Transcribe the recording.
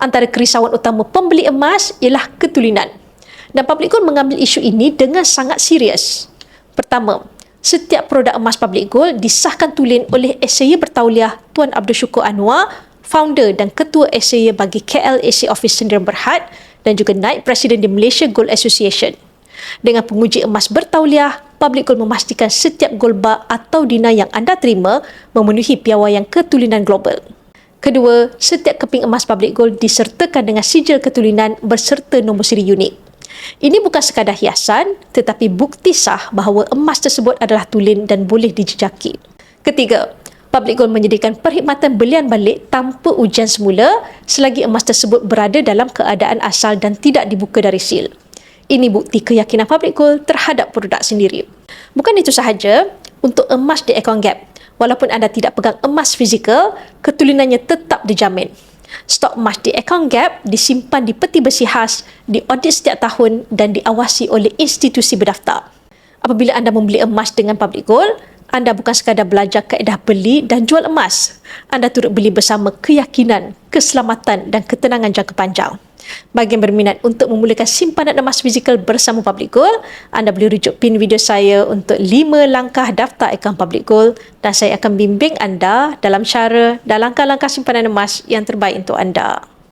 Antara kerisauan utama pembeli emas ialah ketulinan. Dan Public Gold mengambil isu ini dengan sangat serius. Pertama, setiap produk emas Public Gold disahkan tulen oleh Esaya Bertauliah Tuan Abdul Syukur Anwar, founder dan ketua Esaya bagi KL Asia Office Sdn Bhd dan juga naib presiden di Malaysia Gold Association. Dengan penguji emas bertauliah, Public Gold memastikan setiap gold bar atau dinar yang anda terima memenuhi piawaian ketulinan global. Kedua, setiap keping emas Public Gold disertakan dengan sijil ketulinan berserta nombor siri unik. Ini bukan sekadar hiasan, tetapi bukti sah bahawa emas tersebut adalah tulen dan boleh dijejaki. Ketiga, Public Gold menyediakan perkhidmatan belian balik tanpa ujian semula selagi emas tersebut berada dalam keadaan asal dan tidak dibuka dari sil. Ini bukti keyakinan Public Gold terhadap produk sendiri. Bukan itu sahaja, untuk emas di Account Gap, walaupun anda tidak pegang emas fizikal, ketulinannya tetap dijamin. Stok emas di Account Gap disimpan di peti besi khas, diaudit setiap tahun dan diawasi oleh institusi berdaftar. Apabila anda membeli emas dengan Public Gold, anda bukan sekadar belajar kaedah beli dan jual emas. Anda turut beli bersama keyakinan, keselamatan dan ketenangan jangka panjang. Bagi yang berminat untuk memulakan simpanan emas fizikal bersama Public Gold, anda boleh rujuk pin video saya untuk 5 langkah daftar akaun Public Gold dan saya akan bimbing anda dalam cara dan langkah-langkah simpanan emas yang terbaik untuk anda.